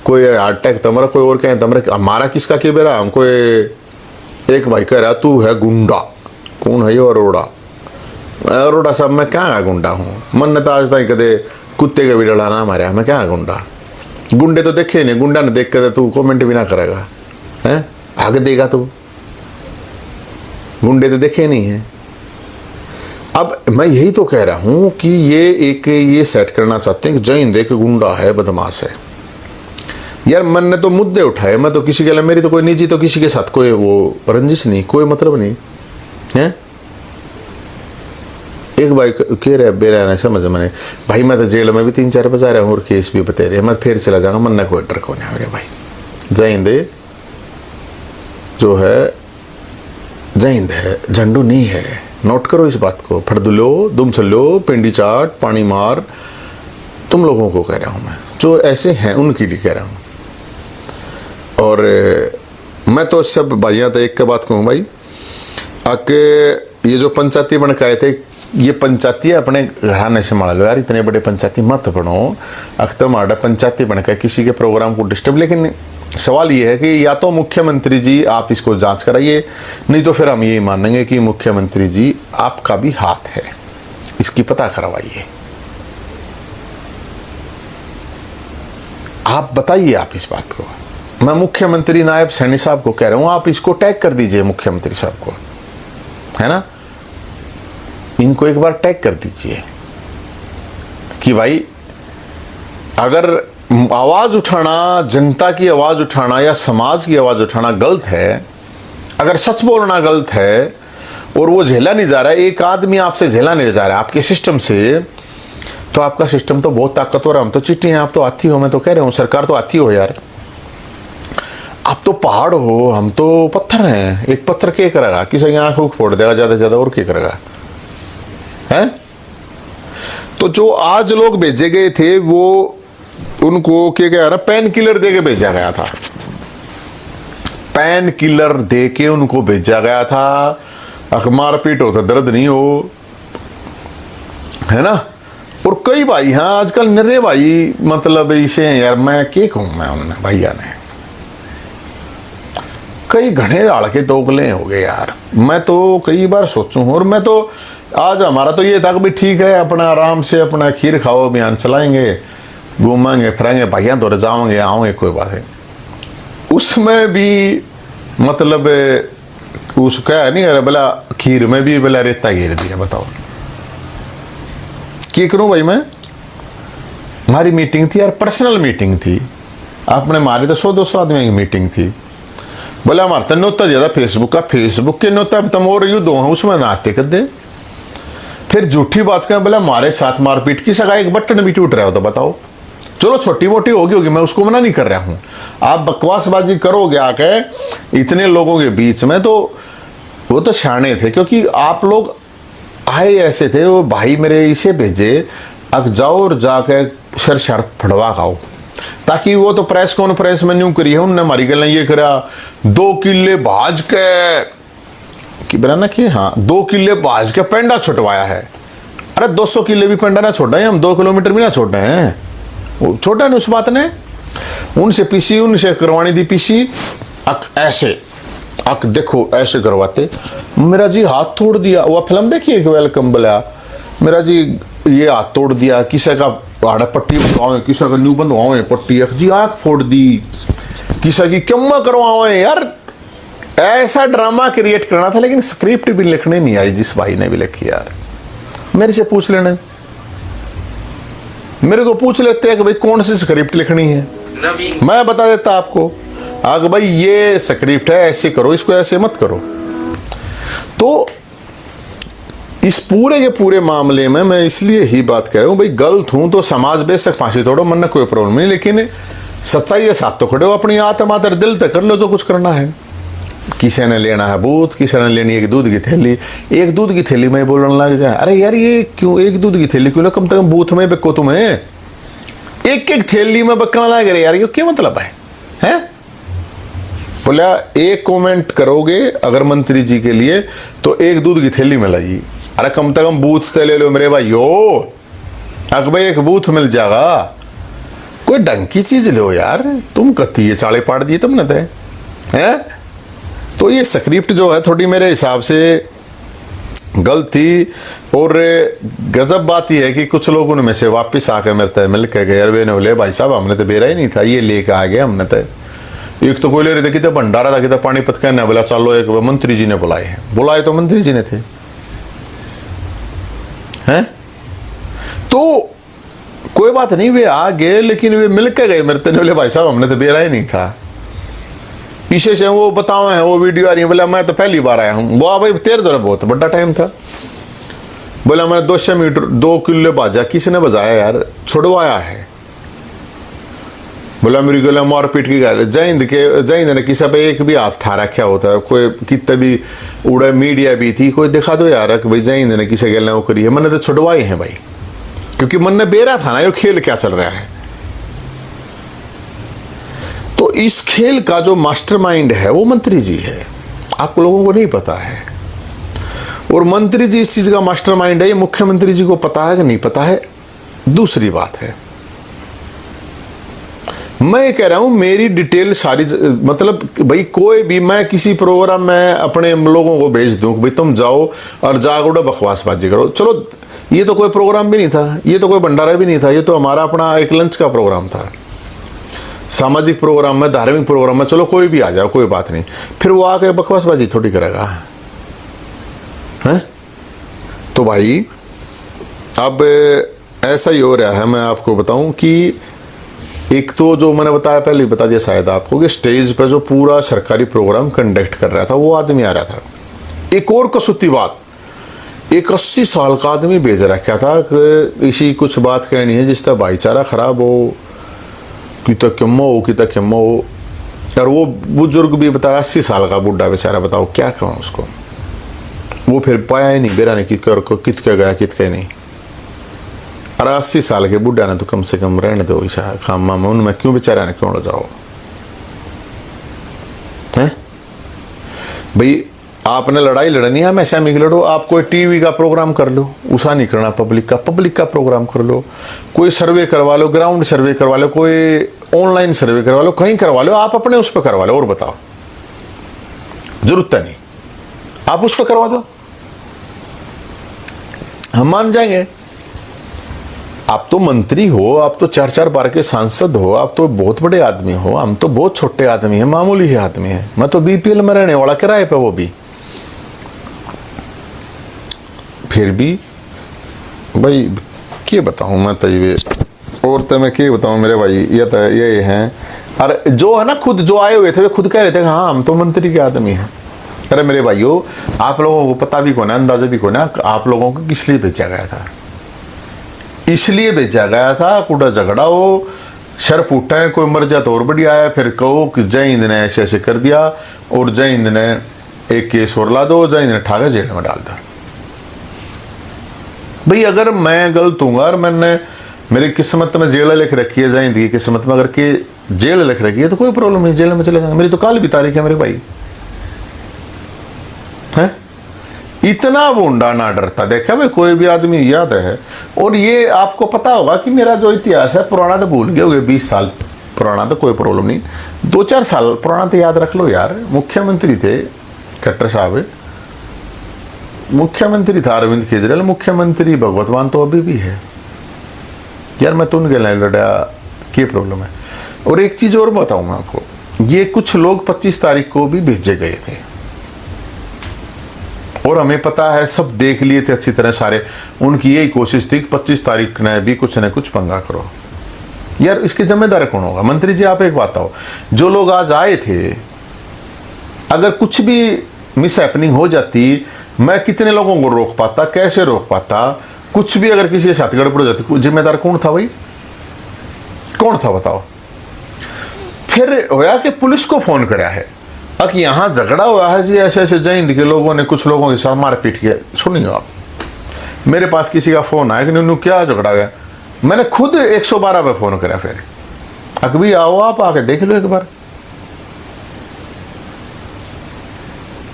कोई हार्ट अटैक तो मरा, कोई और कहें तो मरे, हमारा किसका के बेरा। हमको एक भाई कह रहा तू है गुंडा, कौन है ये अरोड़ा साहब, मैं क्या गुंडा हूँ, मन ने तो आज तक कदे कुत्ते का भी डराना मारा, मैं क्या गुंडा, गुंडे तो देखे नहीं, गुंडा ने देख कर तू कमेंट भी ना करेगा है, आगे देगा तू, गुंडे तो देखे नहीं है। अब मैं यही तो कह रहा हूं कि ये सेट करना चाहते हैं कि जय हिंद एक गुंडा है, बदमाश है। यार मन ने तो मुद्दे उठाए, मैं तो किसी के लिए, मेरी तो कोई निजी तो किसी के साथ कोई वो रंजिश नहीं, कोई मतलब नहीं है। एक भाई कह रहे बेरा नहीं समझ मैंने भाई, मैं तो जेल में भी 3-4 बजा रहा हूँ और केस भी बता रहे, मैं फिर चला जाऊंगा, मन ने कोई डर को नहीं मेरे भाई। जय हिंद जो है, जय हिंद है, झंडू नहीं है, नोट करो इस बात को। फड़दुलो, दुम छल्लो, पिंडी चाट, पानी मार, तुम लोगों को कह रहा हूं मैं, जो ऐसे हैं उनके लिए कह रहा हूं। और मैं तो सब भाइयों तो एक का बात कहूँ भाई, आके ये जो पंचायती बन के आए थे, ये पंचायती अपने घराने से मार लो यार, इतने बड़े पंचायती मत बनो। अख्तर माडा पंचायती बनकर किसी के प्रोग्राम को डिस्टर्ब, लेकिन सवाल ये है कि या तो मुख्यमंत्री जी आप इसको जांच कराइए, नहीं तो फिर हम ये मानेंगे कि मुख्यमंत्री जी आपका भी हाथ है, इसकी पता करवाइए। आप बताइए आप इस बात को। मैं मुख्यमंत्री नायब सैनी साहब को कह रहा हूं, आप इसको टैग कर दीजिए मुख्यमंत्री साहब को, है ना, इनको एक बार टैग कर दीजिए कि भाई अगर आवाज उठाना, जनता की आवाज उठाना या समाज की आवाज उठाना गलत है, अगर सच बोलना गलत है और वो झेला नहीं जा रहा है, एक आदमी आपसे झेला नहीं जा रहा है आपके सिस्टम से, तो आपका सिस्टम तो बहुत ताकतवर है। हम तो चिट्ठी हैं, आप तो हाथी हो, मैं तो कह रहा हूं सरकार तो हाथी हो यार, आप तो पहाड़ हो, हम तो पत्थर हैं। एक पत्थर क्या करेगा, किसी की आंख उख फोड़ देगा ज्यादा से ज्यादा, और क्या करेगा है। तो जो आज लोग भेजे गए थे वो उनको क्या कह रहा, पेन किलर दे के भेजा गया था, पेन किलर दे के उनको भेजा गया था। मारपीट हो तो दर्द नहीं हो, है ना। और कई भाई हैं आजकल नरे भाई, मतलब इसे यार मैं क्या कहूं, मैं उन्होंने भैया ने कई घने डाल के दोगले हो गए यार। मैं तो कई बार सोचूं, और मैं तो आज हमारा तो ये था कि भाई ठीक है अपना आराम से अपना खीर खाओ अभियान चलाएंगे, घूमेंगे फिरेंगे, भैया तो जाओगे आओगे कोई बात है। उसमें भी मतलब उसका है नहीं, अरे बोला खीर में भी बोला रेता घेर दिया, बताओ क्या करूं भाई मैं। हमारी मीटिंग थी यार, पर्सनल मीटिंग थी, आपने मारे तो 100-200 आदमी की मीटिंग थी। बोला हमारा तो नोता ज्यादा फेसबुक का, फेसबुक के नोता तुम और युद्ध हो उसमें नाते कर दे। फिर झूठी बात करें, बोला हमारे साथ मारपीट की सगा, एक बटन भी टूट रहा हो तो बताओ। चलो छोटी मोटी होगी, मैं उसको मना नहीं कर रहा हूं, आप बकवासबाजी करोगे आके इतने लोगों के बीच में, तो वो तो शाने थे, क्योंकि आप लोग आए ऐसे थे। वो भाई मेरे इसे भेजे, अब जाओ और जाके सर शर फड़वा खाओ, ताकि वो तो प्रेस कॉन्फ्रेंस में न्यू करी है उनने हमारी गल ये करा 2 किले भाज के बना कि हाँ 2 किले भाज के पेंडा छुटवाया है। अरे 200 किले भी पेंडा ना छोड़ा है, हम 2 किलोमीटर भी ना छोड़े हैं, वो छोटा नहीं उस बात ने। उनसे पीसी, उनसे करवानी थी पीसी, अक ऐसे अक देखो ऐसे करवाते, मेरा जी हाथ तोड़ दिया। वो फिल्म देखिए वेलकम बोला, मेरा जी ये हाथ तोड़ दिया, किसी का आड़ा पट्टी बनवाओ, किसी का न्यू बनवाओ पट्टी, जी आंख फोड़ दी, किसी की कम्मा करवाओ यार। ऐसा ड्रामा क्रिएट करना था, लेकिन स्क्रिप्ट भी लिखने नहीं आई जिस भाई ने भी लिखी यार। मेरे से पूछ लेने, मेरे को पूछ लेते हैं कि भाई कौन सी स्क्रिप्ट लिखनी है, मैं बता देता आपको, आगे भाई ये स्क्रिप्ट है ऐसे करो, इसको ऐसे मत करो। तो इस पूरे के पूरे मामले में मैं इसलिए ही बात कर रहा हूं, भाई गलत हूं तो समाज बेशक फांसी तोड़ो, मन में कोई प्रॉब्लम नहीं, लेकिन सच्चाई के साथ तो खड़े हो, अपनी आत्मा तर दिल तक कर लो जो कुछ करना है। किसी ने लेना है बूथ, किसी ने लेनी एक दूध की थैली, एक दूध की थैली में बोलने लग जाए, अरे यार ये क्यों एक दूध की थैली क्यों ना, कम से कम बूथ में बिको, तुम्हें एक एक थैली में बकना लग रहा यार, ये क्या मतलब है? बोला एक कमेंट करोगे अगर मंत्री जी के लिए तो एक दूध की थैली में लाइए। अरे कम से कम बूथ से ले लो मेरे भाइयों, अगर भाई एक बूथ मिल जाएगा, कोई ढंग की चीज लो यार, तुम कत्ती ये चाले पाड़ दिए तुमने तय है। तो ये स्क्रिप्ट जो है थोड़ी मेरे हिसाब से गलत थी, और गजब बात यह है कि कुछ लोग उनमें से वापस आकर मेरे तय मिल कर गए, अरे बोले भाई साहब हमने तो बेरा ही नहीं था, ये लेके आ गए हमने तय। एक तो कोई ले रहे थे कि भंडारा था, कि पानीपत कहना, बोला चलो एक मंत्री जी ने बुलाए हैं, बुलाए तो मंत्री जी ने थे हैं। तो कोई बात नहीं, वे आ गए, लेकिन वे मिल के गए मेरे तने, बोले भाई साहब हमने तो बेरा ही नहीं था। पीछे से वो बताओ है, वो वीडियो आ रही है, बोला मैं तो पहली बार आया हूँ। वो भाई तेरे दौरा बहुत बड़ा टाइम था, बोला मैंने 200 मीटर 2 किलो बाजा किसने बजाया यार, छुड़वाया है। बोला मेरी गला मारपीट की गल, जैंद ने किसी पे एक भी हाथ ठा रखा होता है, कोई कितने भी उड़ा मीडिया भी थी, कोई दिखा दो यार कि भाई जैंद ने किसी गल करी है, मैंने तो छुड़वाए हैं भाई, क्योंकि मन ने बेरा था ना ये खेल क्या चल रहा है। तो इस खेल का जो मास्टरमाइंड है वो मंत्री जी है, आप लोगों को नहीं पता है, और मंत्री जी इस चीज का मास्टरमाइंड है, ये मुख्यमंत्री जी को पता है कि नहीं पता है दूसरी बात है। मैं कह रहा हूं मेरी डिटेल सारी, मतलब भाई कोई भी मैं किसी प्रोग्राम में अपने लोगों को भेज दूं कि भाई तुम जाओ और जागो बकवासबाजी करो, चलो ये तो कोई प्रोग्राम भी नहीं था, ये तो कोई भंडारा भी नहीं था, ये तो हमारा अपना एक लंच का प्रोग्राम था, सामाजिक प्रोग्राम में, धार्मिक प्रोग्राम में, चलो कोई भी आ जाओ कोई बात नहीं, फिर वो आके बकवासबाजी थोड़ी करेगा है। तो भाई अब ऐसा ही हो रहा है, मैं आपको बताऊं कि एक तो जो मैंने बताया, पहले बता दिया शायद आपको, कि स्टेज पर जो पूरा सरकारी प्रोग्राम कंडक्ट कर रहा था वो आदमी आ रहा था। एक और कसूती बात, एक 80 साल का आदमी भेज रखा था कि इसी कुछ बात कहनी है जिसका भाईचारा खराब हो, कि तो किम्मो हो, कि तो किम्मो हो। और वो बुजुर्ग भी बता रहा, 80 साल का बुढ़ा बेचारा, बताओ क्या कहूँ उसको। वो फिर पाया ही नहीं बेरा ने कि कित के गया कित के नहीं। अरे 80 साल के बुढ़ा ने तो कम से कम रहने दो ईशा खामा में, उनमें क्यों बेचारा ने क्यों जाओ है भाई। आपने लड़ाई लड़नी है, हमेशा में लड़ो। आप कोई टीवी का प्रोग्राम कर लो, उषा नहीं करना पब्लिक का प्रोग्राम कर लो, कोई सर्वे करवा लो, ग्राउंड सर्वे करवा लो, कोई ऑनलाइन सर्वे करवा लो, कहीं करवा लो, आप अपने उस पर करवा लो। और बताओ, जरूरत नहीं, आप उस पर करवा दो, हम मान जाएंगे। आप तो मंत्री हो, आप तो 4-4 बार के सांसद हो, आप तो बहुत बड़े आदमी हो, हम तो बहुत छोटे आदमी हैं, मामूली ही आदमी हैं। मैं तो बीपीएल में रहने वाला, किराए पे, वो भी। फिर भी भाई क्या बताऊं मैं तो, ये और तो मैं क्या बताऊं मेरे भाई, ये तो ये हैं। अरे जो है ना, खुद जो आए हुए थे वे खुद कह रहे थे हाँ हम तो मंत्री के आदमी हैं। अरे मेरे भाइयों, आप लोगों को पता भी को ना, अंदाजा भी को ना, आप लोगों को किस लिए भेजा गया था। इसलिए भेजा गया था, कूड़ा झगड़ा हो, शर फूटा है, कोई मर जाए तो और बढ़िया है, फिर कहो कि जय हिंद ने ऐसे ऐसे कर दिया, और जय हिंद ने एक केस और ला दो, जय हिंद ने ठाकर जेल में डाल दो। भाई अगर मैं गलत हूँगा और मैंने, मेरी किस्मत में जेल लिख रखी है, जय हिंद की किस्मत में अगर के जेल लिख रखी है तो कोई प्रॉब्लम नहीं, जेल में चले जाएंगे। मेरी तो कल भी तारीख है मेरे भाई, है इतना बूंडा ना डरता। देखा भाई कोई भी आदमी, याद है। और ये आपको पता होगा कि मेरा जो इतिहास है पुराना तो भूल गए, 20 साल पुराना तो कोई प्रॉब्लम नहीं, 2-4 साल पुराना तो याद रख लो यार। मुख्यमंत्री थे खट्टर साहब, मुख्यमंत्री था अरविंद केजरीवाल, मुख्यमंत्री भगवत मान तो अभी भी है यार। मैं तो उनके लिए लड़ा, क्या प्रॉब्लम है। और एक चीज और बताऊंगा आपको, ये कुछ लोग 25 तारीख को भी भेजे गए थे, और हमें पता है, सब देख लिए थे अच्छी तरह सारे। उनकी यही कोशिश थी कि 25 तारीख ने भी कुछ न कुछ पंगा करो। यार इसके जिम्मेदार कौन होगा? मंत्री जी आप एक बात आओ, जो लोग आज आए थे, अगर कुछ भी मिस हैपनिंग हो जाती, मैं कितने लोगों को रोक पाता, कैसे रोक पाता? कुछ भी अगर किसी के साथ गड़बड़ हो जाती, जिम्मेदार कौन था भाई? कौन था बताओ? फिर होया कि पुलिस को फोन कराया है, अब यहां झगड़ा हुआ है जी, ऐसे ऐसे जय हिंद के लोगों ने कुछ लोगों के साथ मारपीट किया। सुनिए आप, मेरे पास किसी का फोन आया कि नन्नू क्या झगड़ा गया, मैंने खुद 112 पे फोन करा। फिर अकभी आओ, आप आके देख लो एक बार।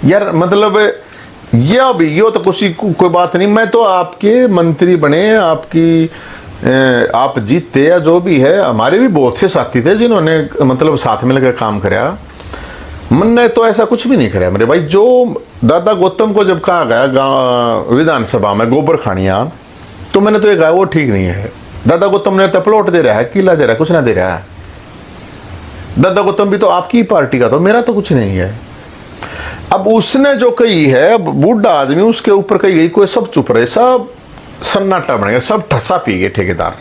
यार मतलब ये अभी ये तो कुछ कोई बात नहीं, मैं तो आपके मंत्री बने, आपकी आप जीतते या जो भी है, हमारे भी बहुत से साथी थे जिन्होंने मतलब साथ मिलकर काम कराया। मैंने तो ऐसा कुछ भी नहीं कराया मेरे भाई। जो दादा गौतम को जब कहा गया विधानसभा में गोबर खानिया, तो मैंने तो ये कहा वो ठीक नहीं है। दादा गौतम ने तो प्लॉट दे रहा है, किला दे रहा है, कुछ ना दे रहा है। दादा गौतम भी तो आपकी पार्टी का, तो मेरा तो कुछ नहीं है। अब उसने जो कही है, बूढ़ा आदमी, उसके ऊपर कही गई, कोई सब चुप रहे, सब सन्नाटा बन गया, सब ठसा पी गए ठेकेदार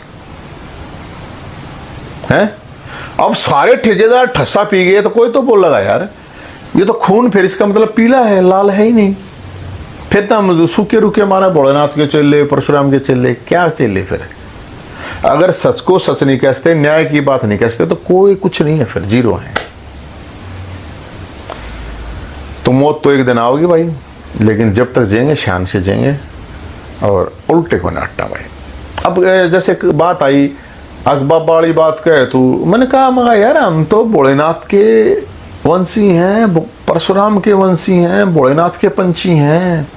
हैं। अब सारे ठेकेदार ठसा पी गए तो कोई तो बोल लगा यार ये तो खून, फिर इसका मतलब पीला है, लाल है ही नहीं। फिर तो हम सूखे रुके मारा, भोलेनाथ के चेले, परशुराम के चेले, क्या चेले? फिर अगर सच को सच नहीं कहते, न्याय की बात नहीं कहते, तो कोई कुछ नहीं है, फिर जीरो है। तो मौत तो एक दिन आओगी भाई, लेकिन जब तक जिएंगे शान से जिएंगे, और उल्टे को नाटना भाई। अब जैसे बात आई अकबर वाली बात कहे, तो मैंने कहा मगा यार हम तो भोलेनाथ के वंशी हैं, परशुराम के वंशी हैं, भोलेनाथ के पंछी हैं,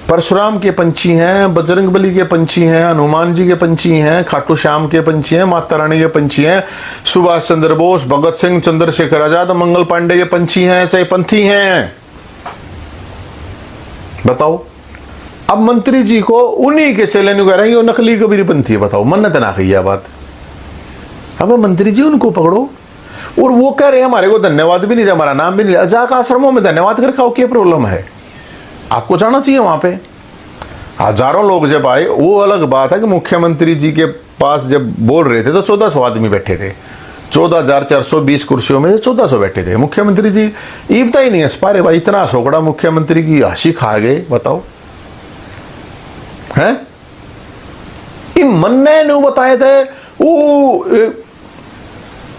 परशुराम के पंछी हैं, बजरंगबली के पंछी हैं, हनुमान जी के पंछी हैं, खाटू श्याम के पंछी हैं, माता रानी के पंछी हैं, सुभाष चंद्र बोस, भगत सिंह, चंद्रशेखर आजाद, मंगल पांडे के पंछी हैं, चाहे पंथी हैं। बताओ, अब मंत्री जी को उन्हीं के चेले कह रहे हैं ये नकली कबीरपंथी है। बताओ, मन्नत ना कही बात। अब मंत्री जी उनको पकड़ो, और वो कह रहे हैं हमारे को धन्यवाद भी नहीं दिया, हमारा नाम भी नहीं लिया। जाकर आश्रमों में धन्यवाद कर खाओ, क्या प्रॉब्लम है? आपको जाना चाहिए वहां पे। हजारों लोग जब आए, वो अलग बात है कि मुख्यमंत्री जी के पास जब बोल रहे थे तो 1400 आदमी बैठे थे, 14,420 कुर्सियों में से 1400 बैठे थे। मुख्यमंत्री जी ईबता ही नहीं हंस पा रहे भाई, इतना सोकड़ा मुख्यमंत्री की हंसी खा गए, बताओ हैं। मन्ने ने बताए थे वो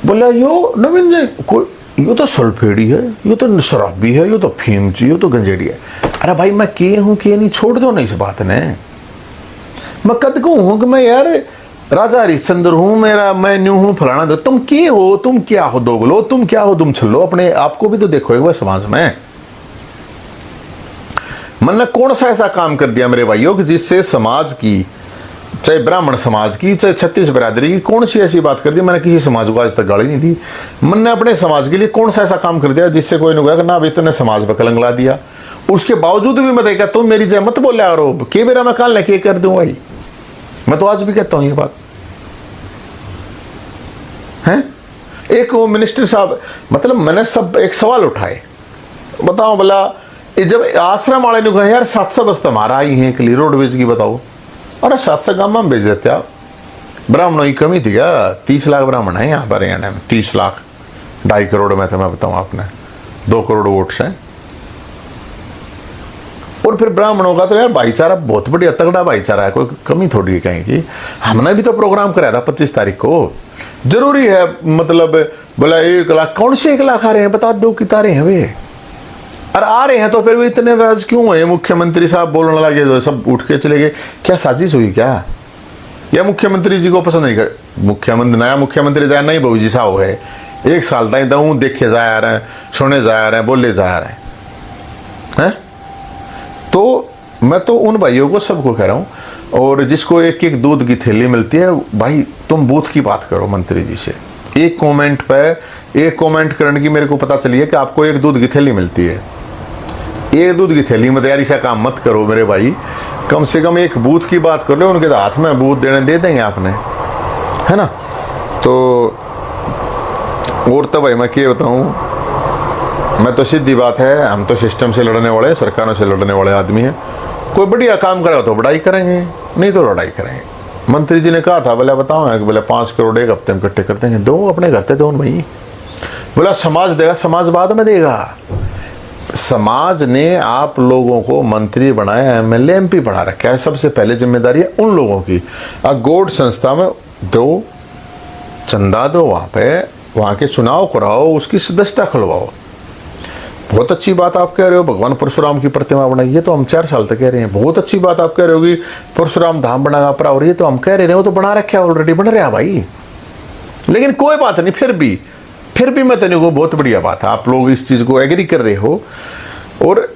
बोला यो नवीन जी कोई यो तो सल्फेड़ी है, यो तो शराबी है, यो तो फीमची, यो तो गंजेड़ी है। अरे भाई मैं के हूं के नहीं, छोड़ दो ना इस बात ने। मैं कद को हूं कि मैं यार राजा हरिश्चंद्र हूं, मेरा मैं न्यू हूं फलाना दो। तुम के हो, तुम क्या हो दोगलो, तुम क्या हो तुम छल्लो, अपने आपको भी तो देखो एक बार समाज में। मैंने कौन सा ऐसा काम कर दिया मेरे भाइयों कि जिससे समाज की, चाहे ब्राह्मण समाज की, चाहे छत्तीस बिरादरी की, कौन सी ऐसी बात कर दी? मैंने किसी समाज को आज तक गाली नहीं दी। मैंने अपने समाज के लिए कौन सा ऐसा काम कर दिया जिससे कोई नहीं कहा ना भाई तुमने समाज पर कलंक ला दिया। उसके बावजूद भी मैं देखा तुम मेरी जय मत बोले यारो के मेरा मैं काल लेके कर दूं भाई। मैं तो आज भी कहता हूं ये बात है। एक वो मिनिस्टर साहब, मतलब मैंने सब एक सवाल उठाए, बताओ भला जब आश्रम वाले ने कहा यार 700 बस तुम्हारा आई है के लिए रोडवेज की, बताओ अरे 700 गांव में भेज देते आप। ब्राह्मणों की कमी थी क्या? 30 लाख ब्राह्मण है यहाँ पर हरियाणा में, 30 लाख 2.5 करोड़ में, तो मैं बताऊं आपने 2 करोड़ वोट्स हैं। और फिर ब्राह्मणों का तो यार भाईचारा बहुत बढ़िया तगड़ा भाईचारा है, कोई कमी थोड़ी है कहीं की। हमने भी तो प्रोग्राम कराया था 25 तारीख को। जरूरी है मतलब बोला 1 लाख, कौन से 1 लाख आ रहे हैं बता दो कितना रहे हैं वे, और आ रहे हैं तो फिर भी इतने नाराज क्यों हुए? मुख्यमंत्री साहब बोलने लगे तो सब उठ के चले गए। क्या साजिश हुई क्या? या मुख्यमंत्री जी को पसंद नहीं कर? मुख्यमंत्री नया मुख्यमंत्री जाए नहीं बहु जी साहब है, 1 साल तक दऊ देखे जा रहे हैं, सुने जा रहे हैं, बोले जा रहे हैं। तो मैं तो उन भाइयों को सबको कह रहा हूँ, और जिसको 1-1 दूध की थैली मिलती है भाई, तुम बूथ की बात करो मंत्री जी से। एक कमेंट करने की मेरे को पता चली है कि आपको 1 दूध की थैली मिलती है। 1 दूध की थैली में तैयारी से काम मत करो मेरे भाई, कम से कम 1 बूथ की बात कर लो, उनके हाथ में बूथ देने दे देंगे आपने, है ना। तो और तो भाई मैं क्या बताऊं, मैं तो सीधी बात है, हम तो सिस्टम से लड़ने वाले, सरकारों से लड़ने वाले आदमी हैं। कोई बढ़िया काम करेगा तो बढ़ाई करेंगे, नहीं तो लड़ाई करेंगे। मंत्री जी ने कहा था बोले बताओ कि बोले 5 करोड़ 1 हफ्ते में इकट्ठे कर देंगे, दो अपने घर से दो भाई। बोला समाज देगा, समाज बाद में देगा। समाज ने आप लोगों को मंत्री बनाया, एमएलए एमपी बना रखा है, सबसे पहले जिम्मेदारी है उन लोगों की। गौड़ संस्था में दो, चंदा दो, वहां के चुनाव कराओ, उसकी सदस्यता खुलवाओ। बहुत अच्छी बात आप कह रहे हो, भगवान परशुराम की प्रतिमा बनाई, ये तो हम 4 साल तक कह रहे हैं। बहुत अच्छी बात आप कह रहे हो कि परशुराम धाम बनागा पड़ा, और ये तो हम कह रहे हैं, वो तो बना रखा है, ऑलरेडी बन रहा भाई। लेकिन कोई बात नहीं, फिर भी मैं तेने को बहुत बढ़िया बात है, आप लोग इस चीज को एग्री कर रहे हो। और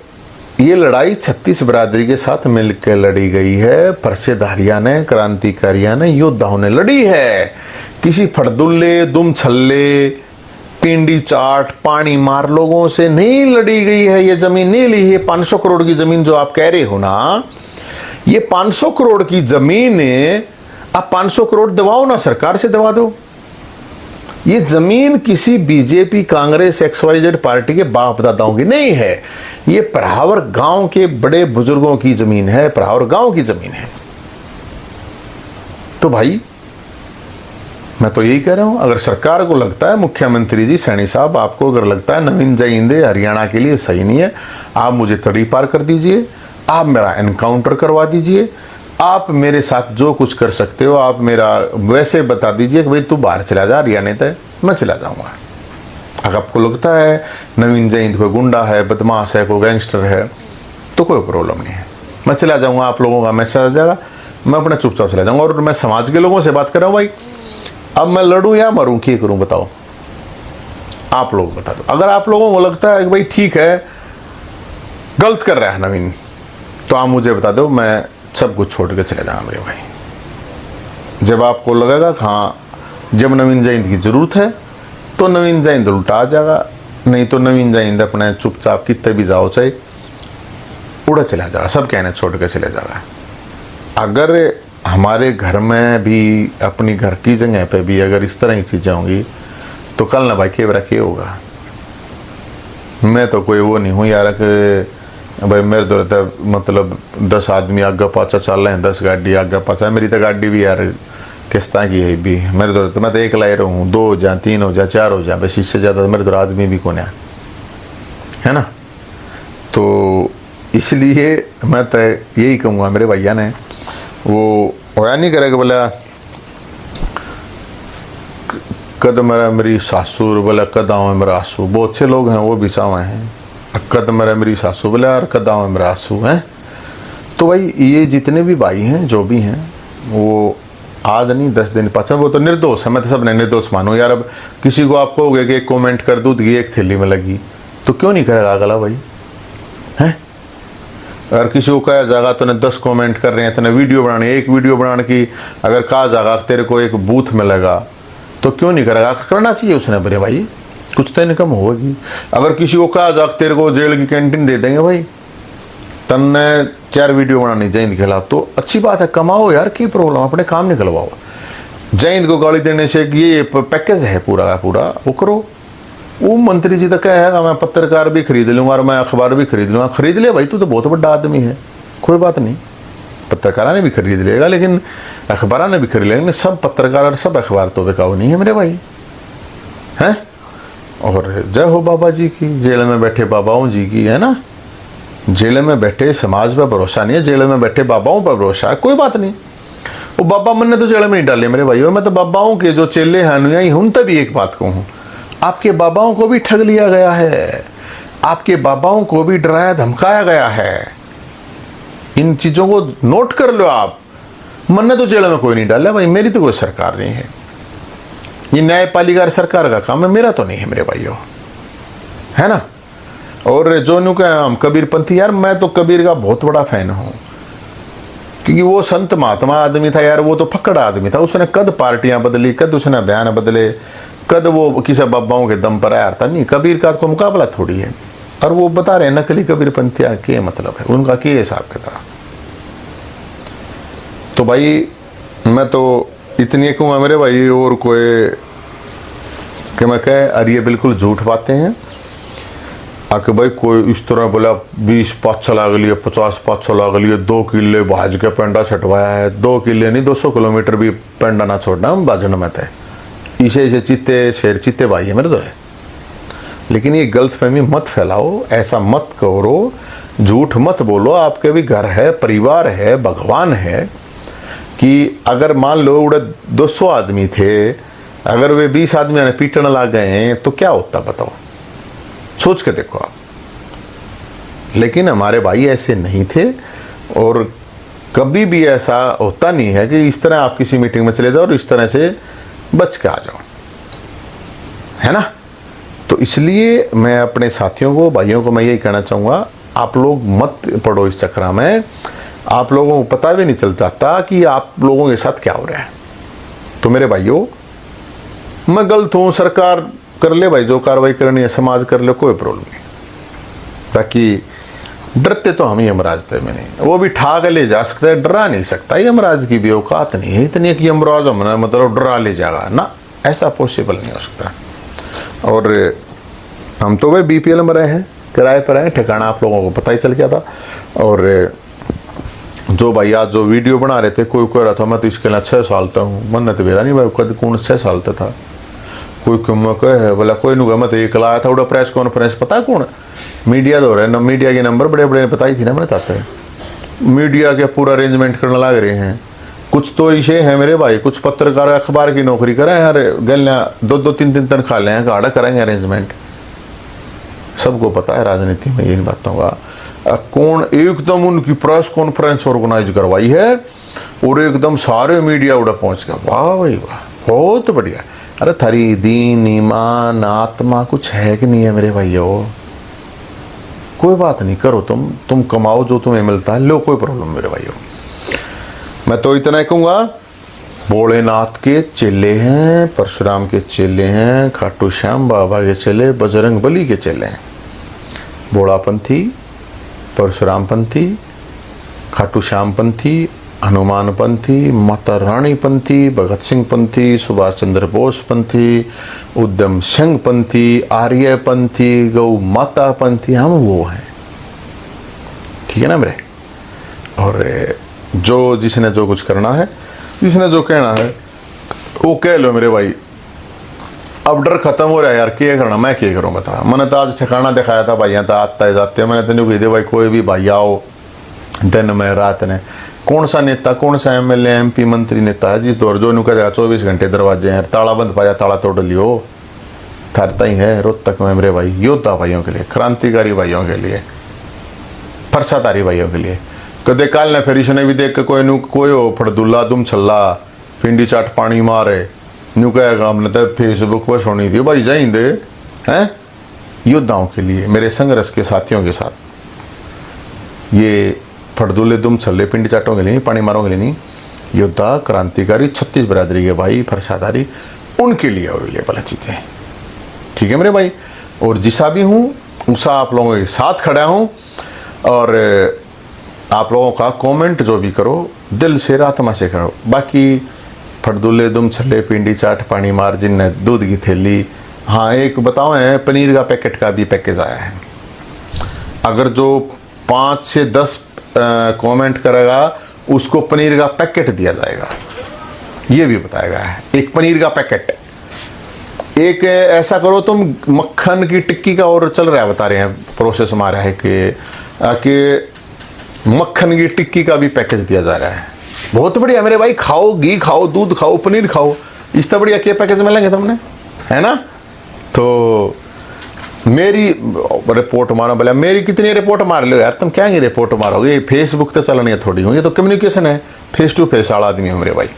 ये लड़ाई 36 बिरादरी के साथ मिलकर लड़ी गई है, परसेधारियों ने, क्रांतिकारियों ने, योद्धाओं ने लड़ी है। किसी फड़दुल्ले, दुम छल्ले, पिंडी चाट, पानी मार लोगों से नहीं लड़ी गई है। ये जमीन नहीं ली है। 500 करोड़ की जमीन जो आप कह रहे हो ना, ये 500 करोड़ की जमीन, आप 500 करोड़ दबाओ ना, सरकार से दबा दो। ये जमीन किसी बीजेपी, कांग्रेस, XYZ पार्टी के बाप दादाओं की नहीं है, ये परावर गांव के बड़े बुजुर्गों की जमीन है, परावर गांव की जमीन है। तो भाई मैं तो यही कह रहा हूं, अगर सरकार को लगता है, मुख्यमंत्री जी सैनी साहब आपको अगर लगता है नवीन जयिंदे हरियाणा के लिए सही नहीं है, आप मुझे तड़ी पार कर दीजिए, आप मेरा एनकाउंटर करवा दीजिए, आप मेरे साथ जो कुछ कर सकते हो आप मेरा वैसे बता दीजिए कि भाई तू बाहर चला जा हरियाणा तक, मैं चला जाऊंगा। अगर आपको लगता है नवीन जयंत कोई गुंडा है, बदमाश है, कोई गैंगस्टर है, तो कोई प्रॉब्लम नहीं है, मैं चला जाऊंगा। आप लोगों का मैसेज आ जाएगा, मैं अपना चुपचाप चला जाऊंगा। और मैं समाज के लोगों से बात कर रहा हूँ भाई, अब मैं लड़ूं या मरूं, क्या करूं बताओ, आप लोग बता दो। अगर आप लोगों को लगता है कि भाई ठीक है गलत कर रहा है नवीन, तो आप मुझे बता दो, मैं सब कुछ छोड़ के चले जाऊंगा मेरे भाई। जब आपको लगेगा हाँ जब नवीन जयंत की जरूरत है तो नवीन जयंत उल्टा आ जाएगा, नहीं तो नवीन जयंत अपने चुपचाप कितने भी जाओ चाहे उड़ा चला जाएगा, सब कहने छोड़ के चले जाएगा। अगर हमारे घर में भी, अपनी घर की जगह पे भी अगर इस तरह की चीजें होंगी तो कल ना भाई के होगा। मैं तो कोई वो नहीं हूँ यार कि भाई मेरे तो रहता मतलब 10 आदमी आगे पाछा चल रहे हैं, 10 गाड़ी आगे पाछा। मेरी तो गाड़ी भी यार किस्ता की है भी मेरे तो मैं तो एक लाई रहूँ, 2 हो जा, 3 हो जा, 4 हो जा, बस इससे ज़्यादा मेरे तो आदमी भी कौन है ना। तो इसलिए मैं तो यही कहूँगा मेरे भैया ने वो होया नहीं करेगा बोला कद मेरा मेरी सासुर बोला कद आऊँ मेरा आंसू। बहुत से लोग हैं वो भी चावे हैं कद मेरा मेरी सासू बोला यार कद आऊँ मेरा आंसू है। तो भाई ये जितने भी भाई हैं जो भी हैं वो आज नहीं 10 दिन पाचा वो तो निर्दोष है, मैं तो सब ने निर्दोष मानो यार। अब किसी को आप कहोगे कि एक कमेंट कर दूध की एक थैली में लगी तो क्यों नहीं करेगा अगला भाई हैं। अगर किसी को कहा जाएगा तो ने 10 कमेंट कर रहे हैं, तो वीडियो बनानी, एक वीडियो बनाने की अगर कहा जाएगा तेरे को एक बूथ में लगा तो क्यों नहीं करेगा, करना चाहिए उसने बड़े भाई, कुछ तो इनकम होगी। अगर किसी को कहा जाएगा तेरे को जेल की कैंटीन दे देंगे भाई, तन्ने 4 वीडियो बनानी जय हिंद के खिलाफ, तो अच्छी बात है, कमाओ यार, की प्रॉब्लम, अपने काम निकलवाओ। जय हिंद को गाली देने से ये पैकेज है पूरा का पूरा वो करो। वो मंत्री जी तो कहेगा मैं पत्रकार भी खरीद लूंगा और मैं अखबार भी खरीद लूंगा। खरीद ले भाई, तू तो बहुत बड़ा आदमी है, कोई बात नहीं, पत्रकारा ने भी खरीद लेगा लेकिन अखबार ने भी खरीद लेगा। सब पत्रकार और सब अखबार तो बिकाऊ नहीं है मेरे भाई हैं। और जय हो बाबा जी की, जेल में बैठे बाबाओं जी की, है ना। जेल में बैठे समाज पर भरोसा नहीं है, जेल में बैठे बाबाओं पर भरोसा है, कोई बात नहीं। वो बाबा मन ने तो जेल में नहीं डाले मेरे भाई। और मैं तो बाबाओं के जो चेले हैं अनुयायी उन तभी एक बात कहूँ, आपके बाबाओं को भी ठग लिया गया है, आपके बाबाओं को भी डराया धमकाया गया है। इन चीजों को नोट कर लो आप। मन ने तो जेल में कोई नहीं डाला भाई, मेरी तो कोई सरकार नहीं है, ये न्यायपालिका सरकार का काम है, मेरा तो नहीं है मेरे भाइयों, है ना। और जो नु का हम कबीर पंथी, यार मैं तो कबीर का बहुत बड़ा फैन हूं, क्योंकि वो संत महात्मा आदमी था यार, वो तो फक्कड़ आदमी था। उसने कद पार्टियां बदली, कद उसने बयान बदले, कद वो किसी बाबाओं के दम पर आया था नहीं। कबीर का तो मुकाबला थोड़ी है। और वो बता रहे नकली कबीर पंथिया के मतलब है, उनका क्या हिसाब किताब। तो भाई मैं तो इतनी कहूँगा मेरे भाई, और कोई कि मैं कह अरे ये बिल्कुल झूठ बातें हैं। आके भाई कोई इस तरह बोला 20 पाछा लाग लिए, 50 पाछा लाग लिए, 2 किले भाज के पेंडा छटवाया है। 2 किले नहीं 200 किलोमीटर भी पेंडा ना छोड़ना हम बाजन में थे। इसे चित्ते शेर चित्ते भाई है मेरे तो है। लेकिन ये गलतफहमी मत फैलाओ, ऐसा मत करो, झूठ मत बोलो। आपके भी घर है, परिवार है, भगवान है, कि अगर मान लो उड़े 200 आदमी थे, अगर वे 20 आदमी ने पीटने लग गए हैं तो क्या होता बताओ, सोच के देखो आप। लेकिन हमारे भाई ऐसे नहीं थे, और कभी भी ऐसा होता नहीं है कि इस तरह आप किसी मीटिंग में चले जाओ और इस तरह से बच के आ जाओ, है ना। तो इसलिए मैं अपने साथियों को, भाइयों को मैं यही कहना चाहूँगा, आप लोग मत पड़ो इस चक्र में। आप लोगों को पता भी नहीं चल जाता कि आप लोगों के साथ क्या हो रहा है। तो मेरे भाइयों, मैं गलत हूँ, सरकार कर ले भाई जो कार्रवाई करनी है, समाज कर ले, कोई प्रॉब्लम नहीं। बाकी डरते तो हम ही यमराज थे, मैंने वो भी ठाक ले जा सकता है, डरा नहीं सकता। यमराज की भी औकात नहीं है इतनी कि यमराज हमने मतलब डरा ले जाएगा ना, ऐसा पॉसिबल नहीं हो सकता। और हम तो भाई BPL में रहे हैं, किराए पर रहे, ठिकाना आप लोगों को पता ही चल गया था। और जो भाई आज जो वीडियो बना रहे थे, कोई कह रहा था मैं तो इसके लिए 6 साल तक हूँ, मन तो मेरा नहीं भाई, कद कौन 6 साल तक था। कोई क्यों कहे बोला कोई नहीं, मैं तो एक लाया था उड़ा प्रेस कॉन्फ्रेंस, पता है कौन मीडिया दो रहे, मीडिया के नंबर बड़े बड़े बताई थी ना मैंने, चाहते हैं मीडिया के पूरा अरेंजमेंट करने लग रहे हैं। कुछ तो इसे है मेरे भाई, कुछ पत्रकार अखबार की नौकरी करें यार, गलियाँ 2-2 3-3 तनख्वाह लें, गाड़ा करेंगे अरेंजमेंट। सबको पता है राजनीति में इन बातों का। कौन एकदम उनकी प्रेस कॉन्फ्रेंस ऑर्गेनाइज करवाई है और एकदम सारे मीडिया उड़ा पहुंच गया, वाह भाई वाह, बहुत बढ़िया। अरे थारी दीन ईमान आत्मा कुछ है कि नहीं है मेरे भाइयों, कोई बात नहीं, करो तुम कमाओ जो तुम्हें मिलता है, लो, कोई प्रॉब्लम मेरे भाइयों। मैं तो इतना कहूँगा, भोलेनाथ के चेले हैं, परशुराम के चेले हैं, खाटू श्याम बाबा के चेले, बजरंग बली के चेले हैं। भोलापंथी, परशुराम पंथी, खाटू श्याम पंथी, हनुमान पंथी, माता रानी पंथी, भगत सिंह पंथी, सुभाष चंद्र बोस पंथी, उद्यम सिंह पंथी, आर्य पंथी, गौ माता पंथी, हम वो हैं, ठीक है ना मेरे। और जो जिसने जो कुछ करना है, जिसने जो कहना है, वो कह लो मेरे भाई, अब डर खत्म हो रहा है यार, क्या करना, मैं क्या करूँ बता। मैंने तो आज ठिकाना दिखाया था भाई, यहाँ तो आते जाते, मैंने तेन कही दे भाई कोई भी भाई आओ दिन में रात ने, कौन सा नेता, कौन सा MLA MP मंत्री नेता है जिस दौर जो नु कह 24 घंटे दरवाजे हैं, ताला बंद पाया ताला तोड़ लियो, थरता ही है रोहतक में मेरे भाई, योद्धा भाइयों के लिए, क्रांतिकारी भाइयों के लिए, फरसाधारी भाइयों के लिए। कदे काल ने फिर इसने भी देख के कोई हो फड़दुल्ला दुम छल्ला पिंडी चाट पानी मारे न्यू कहेगा हमने तो फेसबुक पर सुनी थी भाई जाइंदे हैं योद्धाओं के लिए, मेरे संघर्ष के साथियों के साथ, ये फड़दुल्ले दुम छल्ले पिंडी चाटों के लिए नहीं, पानी मारों के लिए नहीं, योद्धा क्रांतिकारी 36 बिरादरी के भाई फरसाधारी, उनके लिए हो ये भला चीज़ें। ठीक है मेरे भाई, और जिसा भी हूँ उसा आप लोगों के साथ खड़ा हूँ, और आप लोगों का कमेंट जो भी करो दिल से आत्मा से करो। बाकी फड़दुल्ले दुम छल्ले पिंडी चाट पानी मार जिनने दूध की थैली, हाँ एक बताओ है पनीर का पैकेट का भी पैकेज आया है, अगर जो 5 से 10 कमेंट करेगा उसको पनीर का पैकेट दिया जाएगा, ये भी बताया गया है, एक पनीर का पैकेट। एक ऐसा करो तुम मक्खन की टिक्की का और चल रहा है, बता रहे हैं प्रोसेस हमारा है कि मक्खन की टिक्की का भी पैकेज दिया जा रहा है। बहुत बढ़िया मेरे भाई, खाओ घी खाओ दूध खाओ पनीर खाओ, इससे बढ़िया क्या पैकेज मिलेंगे तुमने, है ना। तो मेरी रिपोर्ट मारो, बोला मेरी कितनी रिपोर्ट मार लो यार, तुम क्या ही रिपोर्ट मारोगे, ये तो चलनी है थोड़ी हूँ, ये तो कम्युनिकेशन है, फेस टू फेस वाला आदमी हूँ मेरे भाई,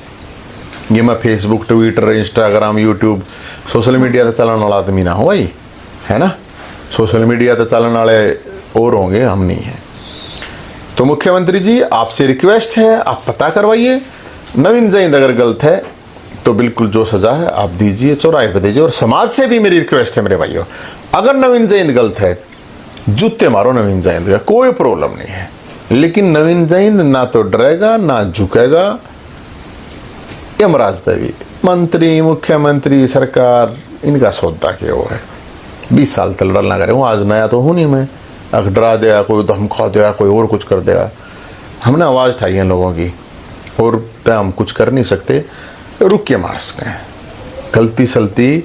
ये मैं Facebook Twitter Instagram YouTube social media तो चलाने वाला आदमी ना हो भाई, है ना। सोशल मीडिया तो चलाने वाले और होंगे, हम नहीं हैं। तो मुख्यमंत्री जी आपसे रिक्वेस्ट है, आप पता करवाइए, नवीन जैन अगर गलत है तो बिल्कुल जो सजा है आप दीजिए, चौराहे पे दीजिए। और समाज से भी मेरी रिक्वेस्ट है मेरे भाइयों, अगर नवीन जैन गलत है जूते मारो नवीन जैन का, कोई प्रॉब्लम नहीं है, लेकिन नवीन जैन ना तो डरेगा ना झुकेगा। यमराज देवी मंत्री मुख्यमंत्री सरकार इनका सौदा क्या वो है, 20 साल तक लड़ना करे, आज नया तो हूँ नहीं मैं, अगर डरा देगा कोई, धमका देगा कोई, और कुछ कर देगा। हमने आवाज़ उठाई है लोगों की, और हम कुछ कर नहीं सकते, रुक के मार सकते हैं, गलती सलती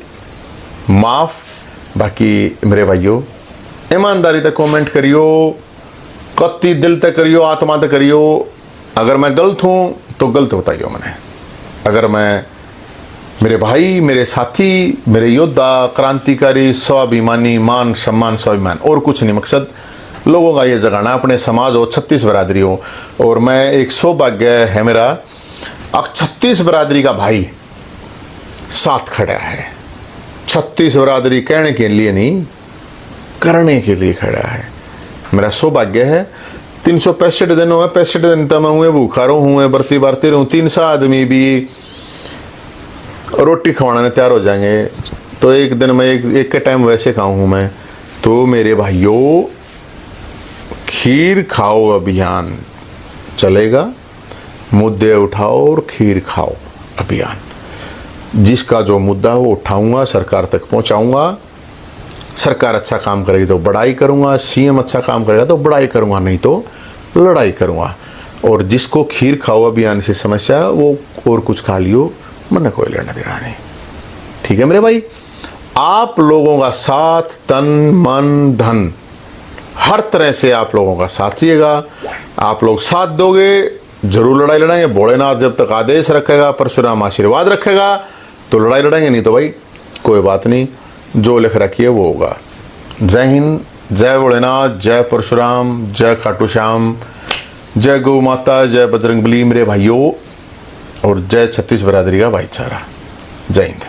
माफ़। बाकी मेरे भाइयों ईमानदारी तक कमेंट करियो, कत्ती दिल तक करियो, आत्मा तक करियो। अगर मैं गलत हूँ तो गलत बताइयो मैंने, अगर मैं मेरे भाई मेरे साथी मेरे योद्धा क्रांतिकारी स्वाभिमानी मान सम्मान स्वाभिमान, और कुछ नहीं, मकसद लोगों का ये जगाना, अपने समाज हो 36 बिरादरी हो। और मैं एक सौभाग्य है मेरा, अब 36 बिरादरी का भाई साथ खड़ा है, 36 बिरादरी कहने के लिए नहीं करने के लिए खड़ा है, मेरा सौभाग्य है। 365 दिन हुए, 65 दिन तक मैं हुए भूखा रहूँ, बरती बरती रहूँ, 300 आदमी भी रोटी खवाने तैयार हो जाएंगे, तो एक दिन में एक के टाइम वैसे खाऊँ मैं। तो मेरे भाइयों खीर खाओ अभियान चलेगा, मुद्दे उठाओ और खीर खाओ अभियान, जिसका जो मुद्दा वो उठाऊंगा सरकार तक पहुंचाऊंगा। सरकार अच्छा काम करेगी तो बड़ाई करूंगा, CM अच्छा काम करेगा तो बड़ाई करूंगा, नहीं तो लड़ाई करूंगा। और जिसको खीर खाओ अभियान से समस्या है वो और कुछ खा लियो, मैंने कोई लेना देना नहीं। ठीक है मेरे भाई, आप लोगों का साथ तन मन धन हर तरह से आप लोगों का साथ चाहिएगा, आप लोग साथ दोगे जरूर लड़ाई लड़ाएंगे। भोलेनाथ जब तक आदेश रखेगा, परशुराम आशीर्वाद रखेगा तो लड़ाई लड़ाएंगे, नहीं तो भाई कोई बात नहीं, जो लिख रखी है वो होगा। जय हिंद, जय भोलेनाथ, जय परशुराम, जय खाटू श्याम, जय गौ माता, जय बजरंगबली मेरे भाइयों, और जय 36 बिरादरी का भाईचारा। जय हिंद।